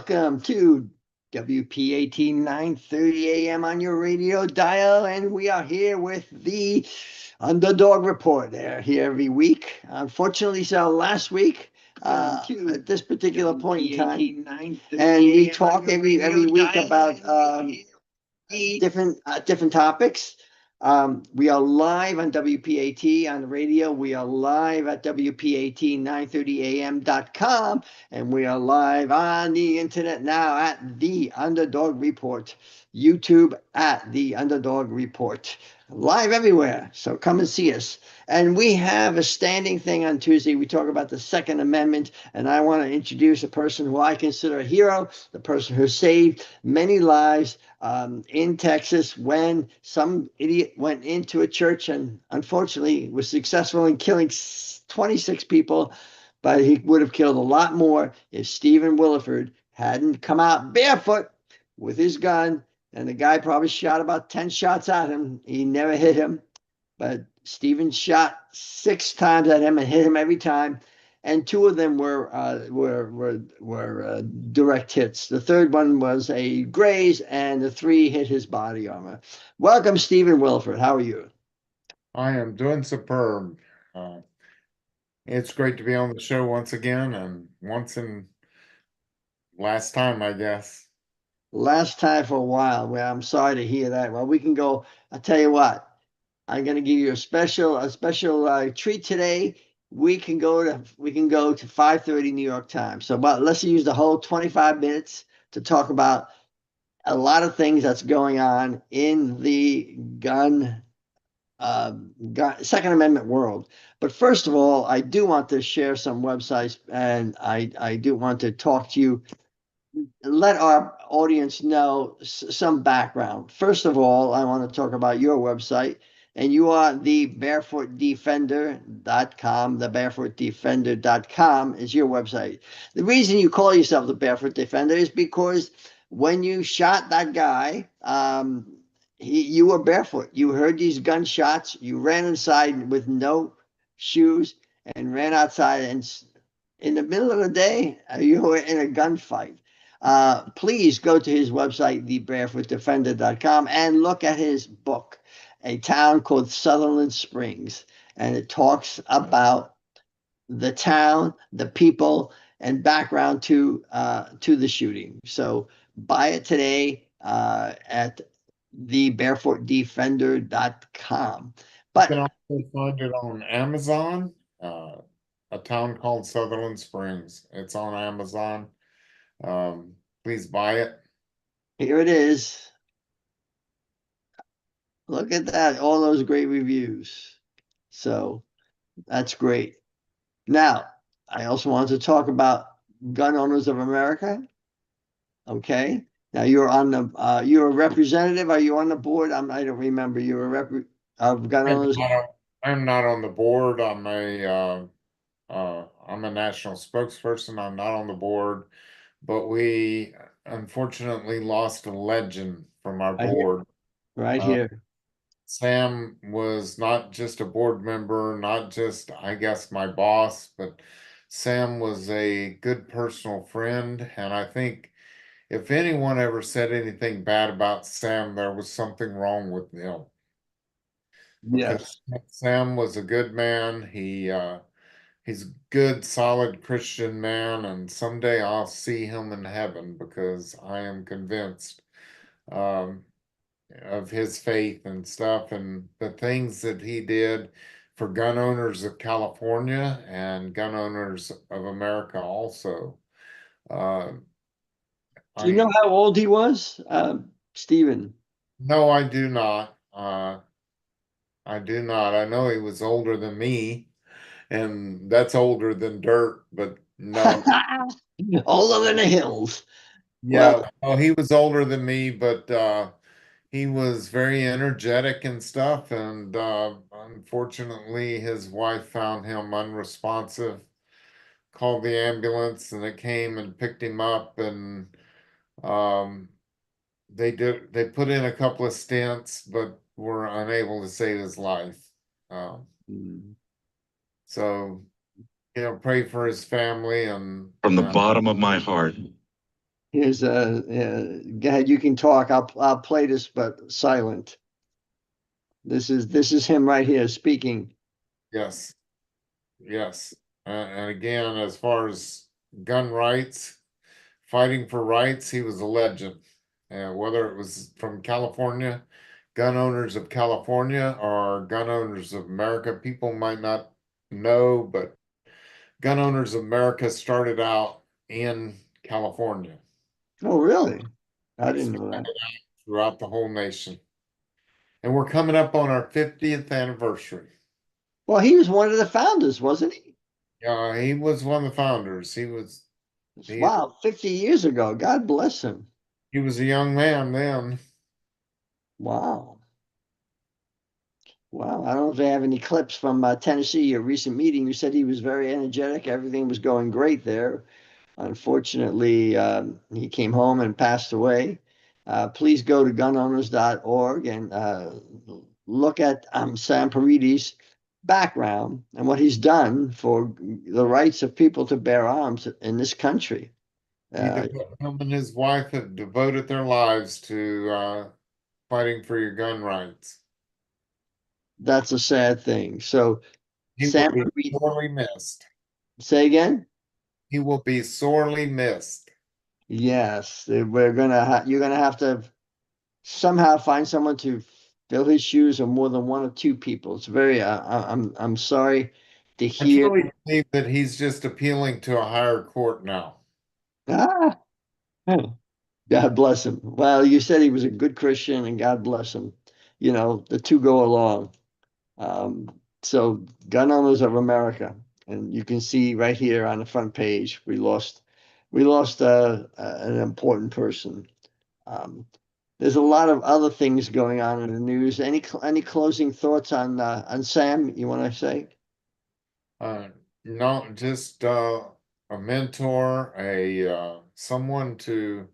welcome to WPAT 9:30 a.m. on your radio dial, and we are here with the Underdog Report. They're here every week. Unfortunately, so last week, at this particular point in time, and we talk every week about different topics. We are live on WPAT on the radio. We are live at WPAT930am.com, and we are live on the internet now at The Underdog Report, YouTube at The Underdog Report. Live everywhere, so come and see us. And we have a standing thing on Tuesday. We talk about the Second Amendment, and I want to introduce a person who I consider a hero, the person who saved many lives in Texas when some idiot went into a church and unfortunately was successful in killing 26 people, but he would have killed a lot more if Stephen Willeford hadn't come out barefoot with his gun. And the guy probably shot about 10 shots at him. He never hit him, but Stephen shot 6 times at him and hit him every time. And 2 of them were direct hits. The third one was a graze, and the 3 hit his body armor. Welcome, Stephen Willeford. How are you? I am doing superb. It's great to be on the show once again, and last time, I guess. Last time for a while. Well, I'm sorry to hear that. Well, we can go. I'll tell you what. I'm going to give you a special treat today. We can go to 5:30 New York time. So, but let's use the whole 25 minutes to talk about a lot of things that's going on in the Second Amendment world. But first of all, I do want to share some websites, and I do want to talk to you, let our audience know some background. First of all, I want to talk about your website, and you are the barefootdefender.com. The barefootdefender.com is your website. The reason you call yourself the Barefoot Defender is because when you shot that guy, you were barefoot. You heard these gunshots. You ran inside with no shoes and ran outside, and in the middle of the day, you were in a gunfight. Please go to his website, thebarefootdefender.com, and look at his book, A Town Called Sutherland Springs. And it talks about the town, the people, and background to the shooting. So buy it today at thebarefootdefender.com. You can But also find it on Amazon, A Town Called Sutherland Springs. It's on Amazon. Please buy it. here it is. Look at that, all those great reviews. So that's great. Now, I also want to talk about Gun Owners of America. Okay. Now you're a representative. Are you on the board? I don't remember. You're a rep of Gun I'm Owners. not, I'm not on the board. I'm a national spokesperson. I'm not on the board, but we unfortunately lost a legend from our Right here. board. Right Uh, here. Sam was not just a board member, not just, I guess, my boss, but Sam was a good personal friend. And I think if anyone ever said anything bad about Sam, there was something wrong with him Yes. because Sam was a good man. He's a good, solid Christian man, and someday I'll see him in heaven because I am convinced. Um, of his faith and stuff and the things that he did for gun owners of California and gun owners of America also. Uh, Do you know I how old he was, Stephen? no, I do not. I do not. I know he was older than me, and that's older than dirt, but no. Older than the hills. Yeah, Well, well, he was older than me, but he was very energetic and stuff, and unfortunately, his wife found him unresponsive, called the ambulance, and it came and picked him up, and um, they put in a couple of stents, but were unable to save his life. Um, mm, so, pray for his family and from the bottom of my heart. Here's go ahead. You can talk. I'll play this, but silent. This is him right here speaking. Yes, yes. And again, as far as gun rights, fighting for rights, he was a legend. Whether it was from California, gun owners of California, or gun owners of America, people might not know, but gun owners of America started out in California. Oh, really? I didn't know Expanded that. throughout the whole nation. And we're coming up on our 50th anniversary. Well, he was one of the founders, wasn't he? He was one of the founders. He Wow, 50 years ago. God bless him. he was a young man then. Wow. Wow. I don't know if they have any clips from Tennessee, your recent meeting. You said he was very energetic. Everything was going great there. Unfortunately, he came home and passed away. Please go to gunowners.org and look at Sam Parides' background and what he's done for the rights of people to bear arms in this country. Uh, Him and his wife have devoted their lives to fighting for your gun rights. that's a sad thing. So, He will Sam be Parides, sorely missed. say again? He will be sorely missed. Yes, you're gonna have to somehow find someone to fill his shoes, or more than one or two people. It's very. I'm sorry to I hear. truly believe that he's just appealing to a higher court now. Ah, God bless him. Well, you said he was a good Christian, and God bless him. You know, the two go along. So, Gun Owners of America, and you can see right here on the front page, we lost an important person. Um, there's a lot of other things going on in the news. Any closing thoughts on Sam you want to say? Uh, no, just a mentor, a someone to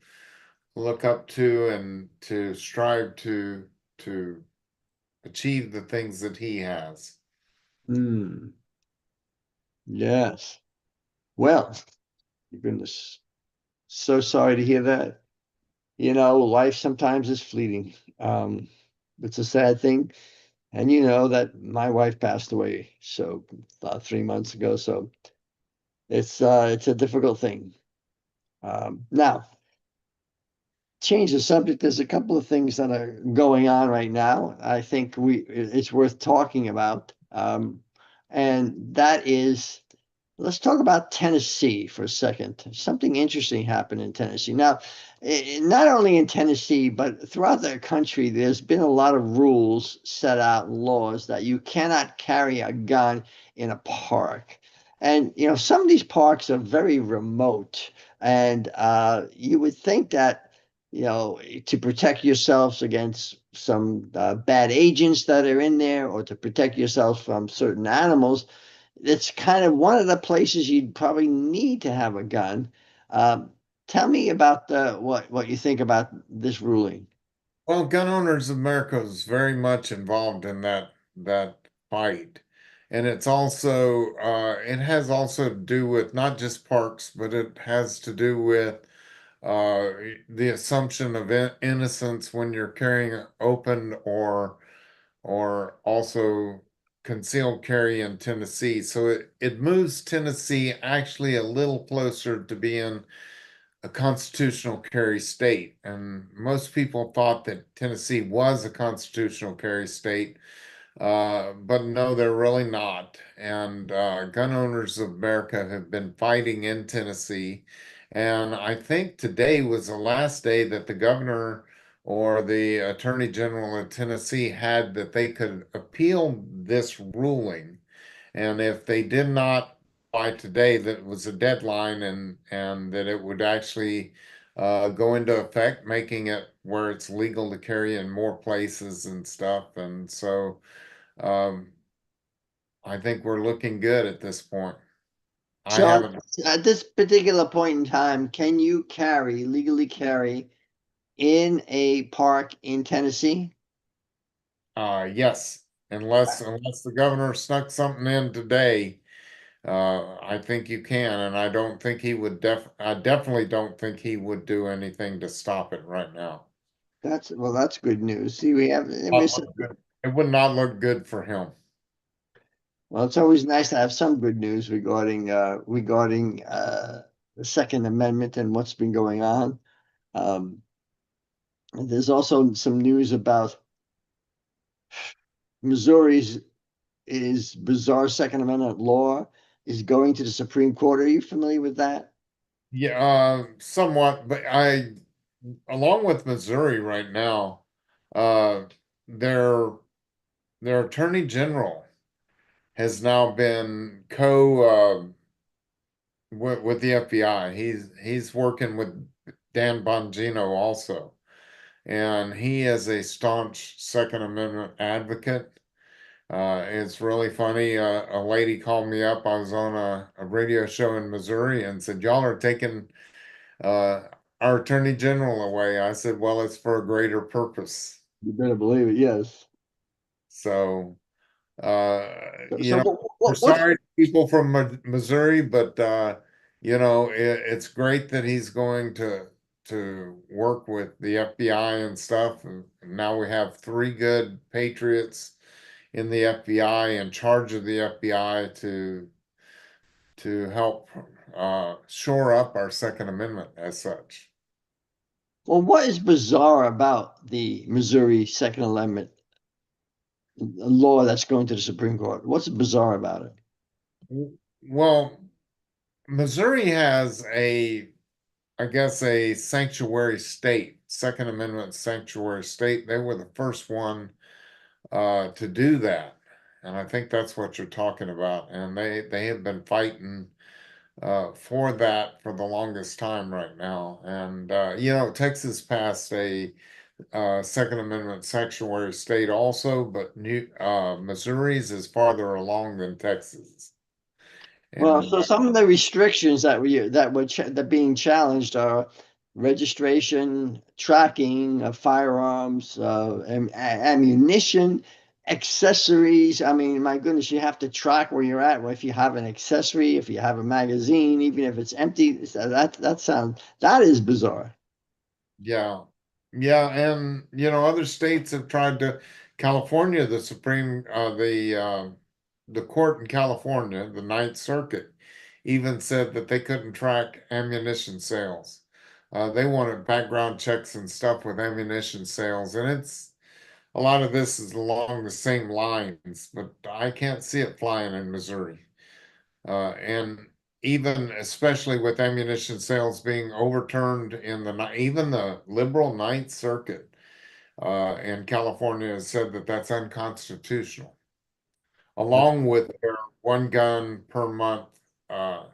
look up to and to strive to achieve the things that he has. Hmm. Yes. Well, goodness. So sorry to hear that. You know, life sometimes is fleeting. It's a sad thing. And you know that my wife passed away 3 months ago. So it's a difficult thing. Now, change the subject. There's a couple of things that are going on right now. I think it's worth talking about, and that is, let's talk about Tennessee for a second. Something interesting happened in Tennessee. Now, not only in Tennessee, but throughout the country, there's been a lot of rules set out, laws that you cannot carry a gun in a park. And, you know, some of these parks are very remote. And you would think that, you know, to protect yourselves against some bad agents that are in there, or to protect yourselves from certain animals, it's kind of one of the places you'd probably need to have a gun. Um, Tell me about what you think about this ruling. Well, Gun Owners of America is very much involved in that fight. And it has also to do with not just parks, but it has to do with uh, the assumption of innocence when you're carrying open or also concealed carry in Tennessee. So it moves Tennessee actually a little closer to being a constitutional carry state. And most people thought that Tennessee was a constitutional carry state, but no, they're really not. And Gun Owners of America have been fighting in Tennessee. And I think today was the last day that the governor or the attorney general of Tennessee had that they could appeal this ruling. And if they did not by today, that was a deadline and that it would actually go into effect, making it where it's legal to carry in more places and stuff. And so um, I think we're looking good at this point. I So haven't, at this particular point in time, can you legally carry in a park in Tennessee? yes, unless the governor snuck something in today. I think you can, and I don't think he would I definitely don't think he would do anything to stop it right now. That's good news. See, we have, Not look good. It would not look good for him. well, it's always nice to have some good news regarding the Second Amendment and what's been going on. Um, and there's also some news about Missouri's is bizarre Second Amendment law is going to the Supreme Court. Are you familiar with that? Yeah, somewhat, but along with Missouri right now, uh, their their attorney general has now been with the FBI. He's working with Dan Bongino also, and he is a staunch Second Amendment advocate. It's really funny. A lady called me up. I was on a radio show in Missouri and said, "Y'all are taking uh, our attorney general away." I said, "Well, it's for a greater purpose." You better believe it. Yes. So, So, you so know, we're what's sorry, people from Missouri, but you know, it's great that he's going to work with the FBI and stuff. And now we have three good patriots in the FBI, in charge of the FBI, to help shore up our Second Amendment as such. what is bizarre about the Missouri Second Amendment law that's going to the Supreme Court? What's bizarre about it? Well, Missouri has I guess, a sanctuary state, Second Amendment sanctuary state. They were the first one to do that. And I think that's what you're talking about. And they have been fighting for that for the longest time right now. And, you know, Texas passed a Second Amendment sanctuary state also, but Missouri's is farther along than Texas. Well, And so some of the restrictions that being challenged are registration, tracking of firearms, ammunition, accessories. I mean, my goodness, you have to track where you're at. Well, if you have an accessory, if you have a magazine, even if it's empty, that is bizarre. yeah. Yeah, and you know, other states have tried to California, the court in California, the Ninth Circuit, even said that they couldn't track ammunition sales. They wanted background checks and stuff with ammunition sales, and it's a lot of this is along the same lines, but I can't see it flying in Missouri. And even especially with ammunition sales being overturned in even the liberal Ninth Circuit in California has said that that's unconstitutional, along with their one gun per month uh,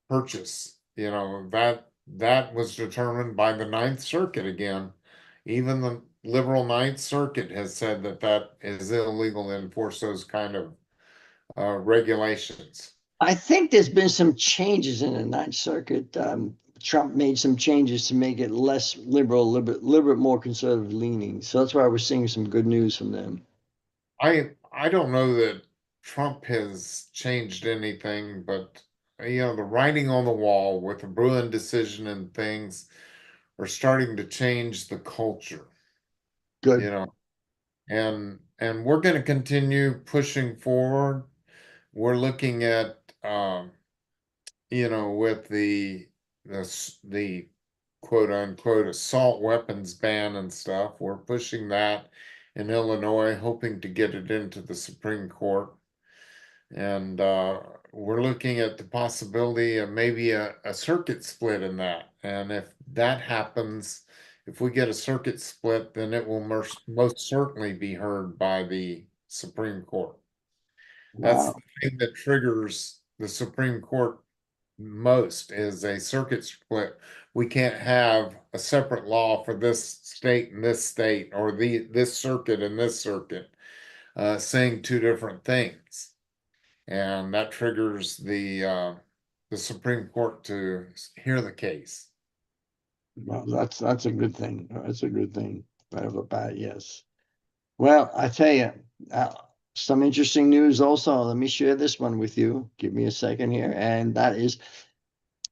purchase. You know, that was determined by the Ninth Circuit again. Even the liberal Ninth Circuit has said that that is illegal to enforce those kind of regulations. I think there's been some changes in the Ninth Circuit. Trump made some changes to make it less liberal, little bit more conservative leaning. So that's why we're seeing some good news from them. I don't know that Trump has changed anything, but you know, the writing on the wall with the Bruin decision and things are starting to change the culture, you Good. know, and we're going to continue pushing forward. We're looking at you know, with the quote unquote assault weapons ban and stuff, we're pushing that in Illinois, hoping to get it into the Supreme Court. And we're looking at the possibility of maybe a circuit split in that. And if that happens, if we get a circuit split, then it will most certainly be heard by the Supreme Court. That's Wow. the thing that triggers the Supreme Court most is a circuit split. We can't have a separate law for this state and this state, or this circuit and this circuit, saying two different things, and that triggers the Supreme Court to hear the case. Well, that's a good thing. That's a good thing. Right off the bat, yes. Well, I tell you. Some interesting news also. Let me share this one with you. Give me a second here. And that is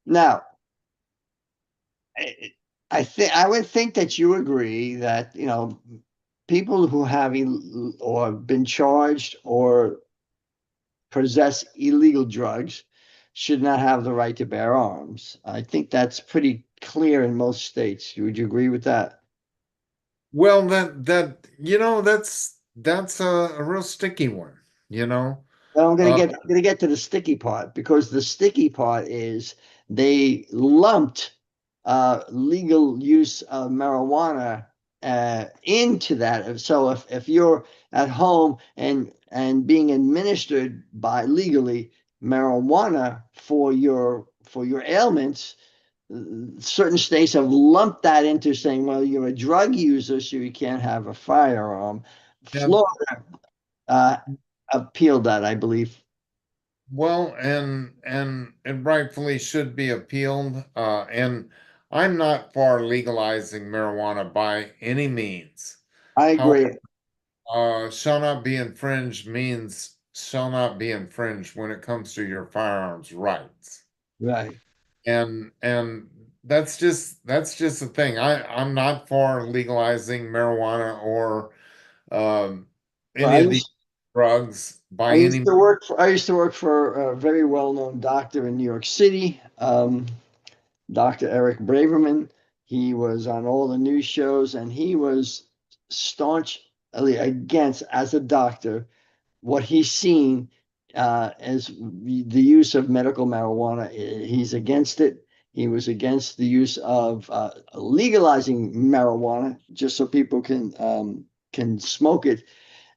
now, I think I would think that you agree that, people who have or been charged or possess illegal drugs should not have the right to bear arms. I think that's pretty clear in most states. Would you agree with that? Well, that's a real sticky one, you know. Well, Uh, I'm gonna get to the sticky part because the sticky part is they lumped legal use of marijuana into that. So if you're at home and being administered by legally marijuana for your ailments, certain states have lumped that into saying, well, you're a drug user, so you can't have a firearm. and Florida uh, appealed that, I believe. well, and it rightfully should be appealed. And I'm not for legalizing marijuana by any means. I However, agree. shall not be infringed means shall not be infringed when it comes to your firearms rights. Right. And that's just the thing. I'm not for legalizing marijuana or um, Well, any of these drugs by any. I used to work for a very well-known doctor in New York City, Dr. Eric Braverman. He was on all the news shows, and he was staunchly against, as a doctor, what he's seen as the use of medical marijuana. He's against it. He was against the use of legalizing marijuana just so people can smoke it.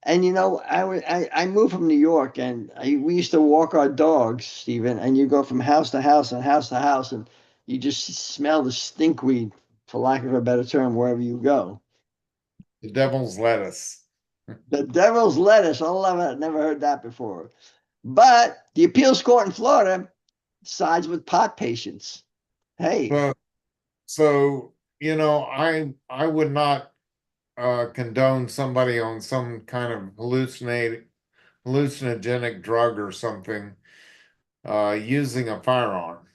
And I moved from New York, and we used to walk our dogs, Stephen, and you go from house to house and house to house, and you just smell the stinkweed, for lack of a better term, wherever you go. The devil's lettuce. The devil's lettuce. I love it. Never heard that before. But the appeals court in Florida sides with pot patients. Hey, So, I would not condone somebody on some kind of hallucinogenic drug or something using a firearm.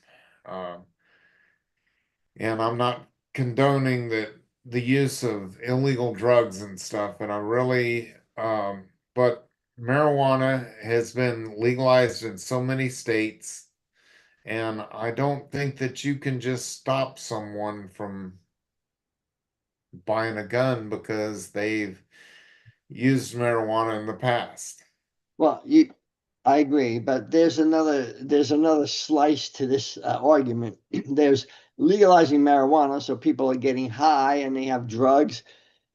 Uh, and I'm not condoning the use of illegal drugs and stuff. And I really, but marijuana has been legalized in so many states, and I don't think that you can just stop someone from buying a gun because they've used marijuana in the past. well, I agree, but there's another slice to this argument. There's legalizing marijuana, so people are getting high and they have drugs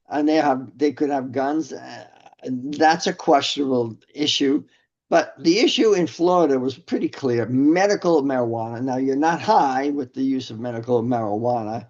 and they could have guns. That's a questionable issue. But the issue in Florida was pretty clear: medical marijuana. Now you're not high with the use of medical marijuana.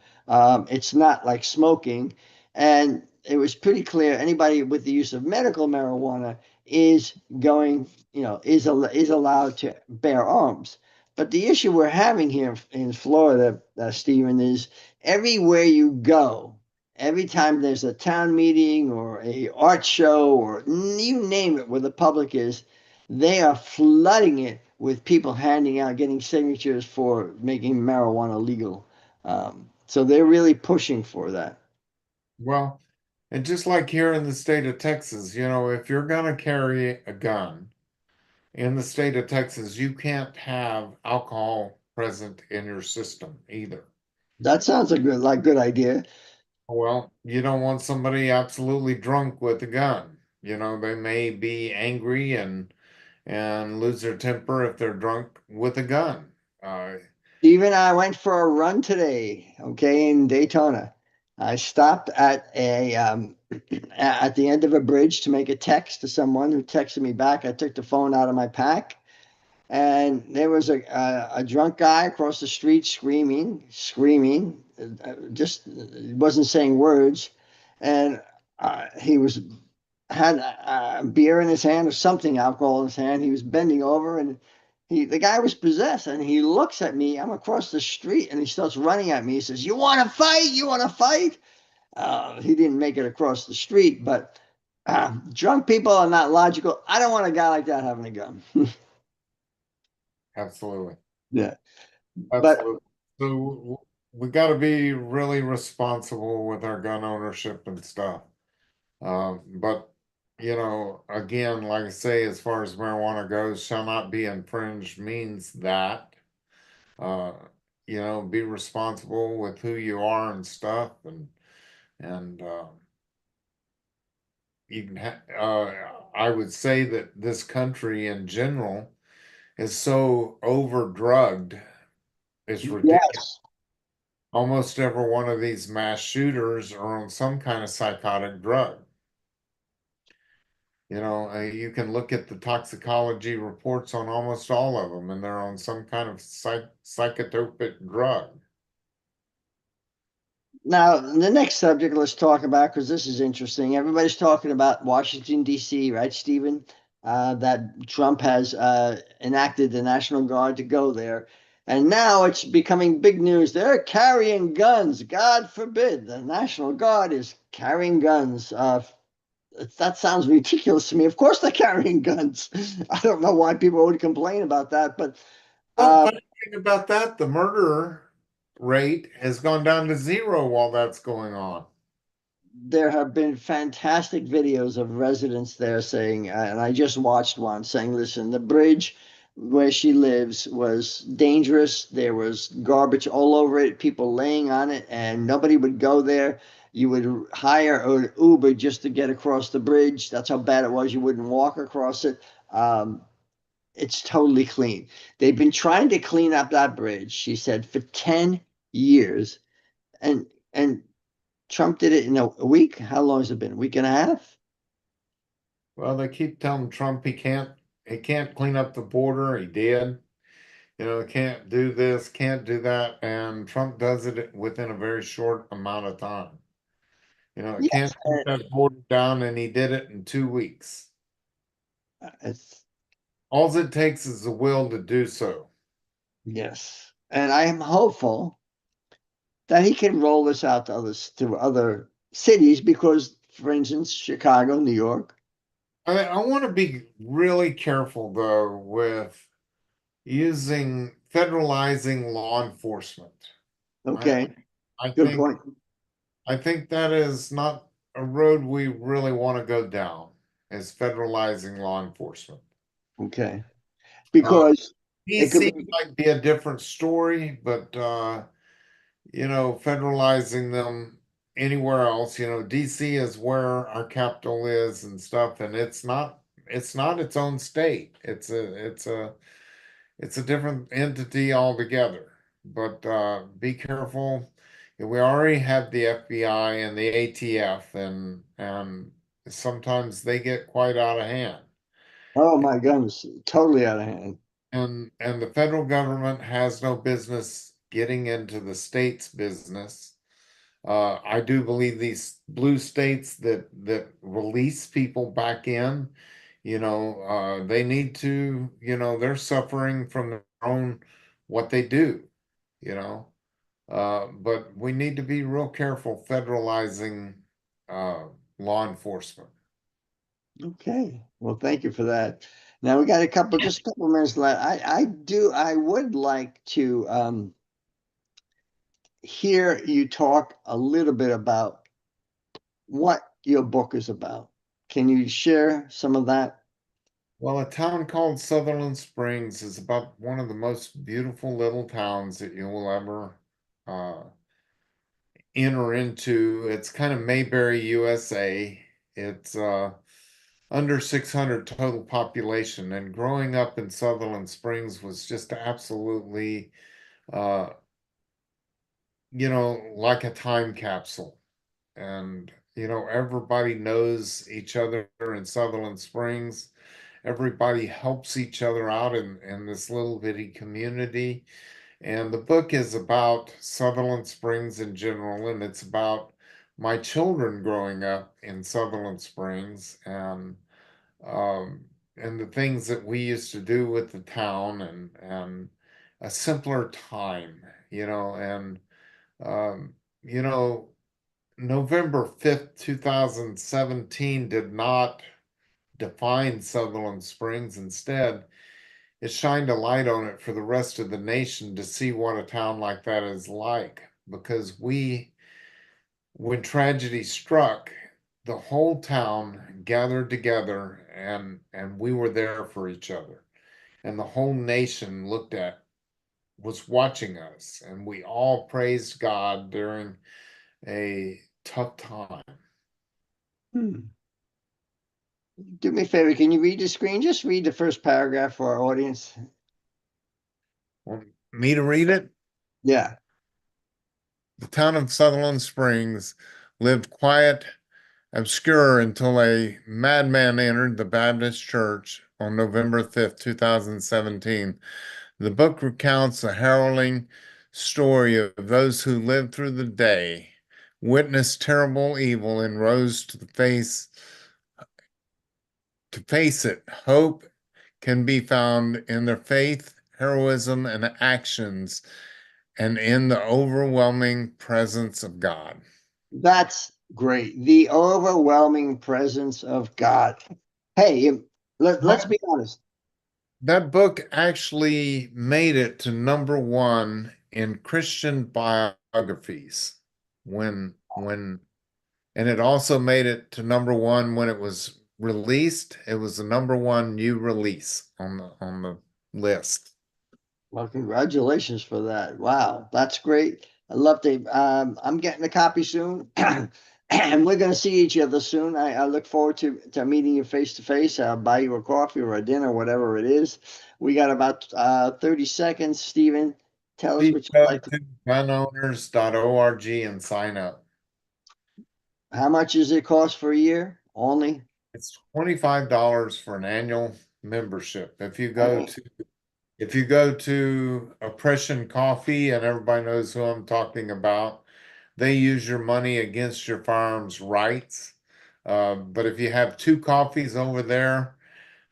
It's not like smoking, and it was pretty clear anybody with the use of medical marijuana is going, is allowed to bear arms. But the issue we're having here in Florida, Stephen, is everywhere you go, every time there's a town meeting or a art show or you name it where the public is, they are flooding it with people handing out, getting signatures for making marijuana legal. So they're really pushing for that. Well, and just like here in the state of Texas, if you're going to carry a gun in the state of Texas, you can't have alcohol present in your system either. That sounds good idea. Well, you don't want somebody absolutely drunk with a gun. They may be angry and lose their temper if they're drunk with a gun. Uh, Even I went for a run today, okay, in Daytona. I stopped at a at the end of a bridge to make a text to someone who texted me back. I took the phone out of my pack, and there was a drunk guy across the street screaming, just wasn't saying words, and he was had beer in his hand or something, alcohol in his hand. He was bending over, and the guy was possessed, and he looks at me. I'm across the street, and he starts running at me. He says, "You want to fight? You want to fight?" He didn't make it across the street, but Drunk people are not logical. I don't want a guy like that having a gun. Absolutely. Yeah, but Absolutely. So we got to be really responsible with our gun ownership and stuff. But again, like I say, as far as marijuana goes, shall not be infringed means that uh, be responsible with who you are and stuff, and you can I would say that this country in general is so overdrugged, it's ridiculous. yes. Almost every one of these mass shooters are on some kind of psychotic drug. You can look at the toxicology reports on almost all of them, and they're on some kind of psychotropic drug. Now, the next subject let's talk about, because this is interesting. Everybody's talking about Washington, D.C., right, Stephen? That Trump has enacted the National Guard to go there. And now it's becoming big news. They're carrying guns. God forbid the National Guard is carrying guns. That sounds ridiculous to me. Of course they're carrying guns. I don't know why people would complain about that, but Well, uh, funny thing about that, the murder rate has gone down to zero while that's going on. there have been fantastic videos of residents there saying, and I just watched one saying, listen, the bridge where she lives was dangerous. There was garbage all over it, people laying on it, and nobody would go there. You would hire an Uber just to get across the bridge. That's how bad it was. You wouldn't walk across it. Um, it's totally clean. They've been trying to clean up that bridge, she said, for 10 years. And Trump did it in a week. How long has it been? A week and a half? Well, they keep telling Trump he can't clean up the border. He did. Can't do this, can't do that, and Trump does it within a very short amount of time. It Yes. can't keep that border down, and he did it in 2 weeks. It's, All it takes is the will to do so. yes. And I am hopeful that he can roll this out to other cities because, for instance, Chicago, New York. I want to be really careful though with using federalizing law enforcement. I Okay. I Good think point. I think that is not a road we really want to go down, is federalizing law enforcement. Okay. Uh, Because it could DC be, might be a different story, but federalizing them anywhere else, DC is where our capital is and stuff, and it's not its own state. It's a different entity altogether. But be careful. We already have the FBI and the ATF, and sometimes they get quite out of hand. oh my goodness, totally out of hand. And the federal government has no business getting into the state's business. I do believe these blue states that release people back in, they need to, they're suffering from their own what they do, you know. But we need to be real careful federalizing uh, law enforcement. Okay. Well, thank you for that. Now we got just a couple minutes left. I would like to hear you talk a little bit about what your book is about. Can you share some of that? Well, a town called Sutherland Springs is about one of the most beautiful little towns that you will ever uh, enter into. It's kind of Mayberry, USA. It's under 600 total population, and growing up in Sutherland Springs was just absolutely, uh, like a time capsule. And, everybody knows each other in Sutherland Springs. Everybody helps each other out in this little bitty community. And the book is about Sutherland Springs in general, and it's about my children growing up in Sutherland Springs and the things that we used to do with the town and a simpler time, and um, you know November 5th, 2017 did not define Sutherland Springs. Instead, it shined a light on it for the rest of the nation to see what a town like that is like. Because when tragedy struck, the whole town gathered together and we were there for each other. And the whole nation was watching us, and we all praised God during a tough time. Hmm. Do me a favor, can you read the screen? Just read the first paragraph for our audience. Want me to read it? Yeah. The town of Sutherland Springs lived quiet, obscure until a madman entered the Baptist church on November 5th, 2017. The book recounts a harrowing story of those who lived through the day, witnessed terrible evil, and rose to face it. Hope can be found in their faith, heroism, and actions, and in the overwhelming presence of God. That's great. The overwhelming presence of God. Hey, let's That, be honest. that book actually made it to number one in Christian biographies when and it also made it to number one when it was released. It was the number one new release on the list. Well, congratulations for that. Wow, that's great. I love to. I'm getting a copy soon, and we're going to see each other soon. I look forward to meeting you face to face. I'll buy you a coffee or a dinner, whatever it is. We got about 30 seconds. Stephen, tell us Please what you'd go like to. to gunowners.org and sign up. How much does it cost for a year? Only. It's $25 for an annual membership. I mean, If you go to Oppression Coffee, and everybody knows who I'm talking about, they use your money against your firearms rights. But if you have two coffees over there,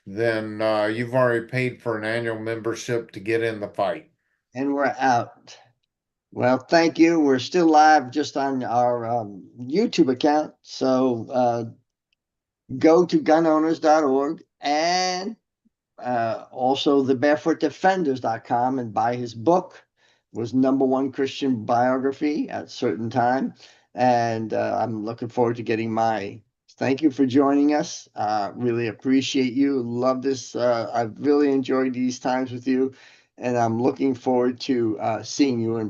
then you've already paid for an annual membership to get in the fight. and we're out. Well, thank you. We're still live just on our YouTube account. So go to gunowners.org and also the barefootdefenders.com and buy his book. Was number one Christian biography at a certain time. And I'm looking forward to getting mine. Thank you for joining us. Really appreciate you. Love this. I've really enjoyed these times with you. And I'm looking forward to seeing you in person.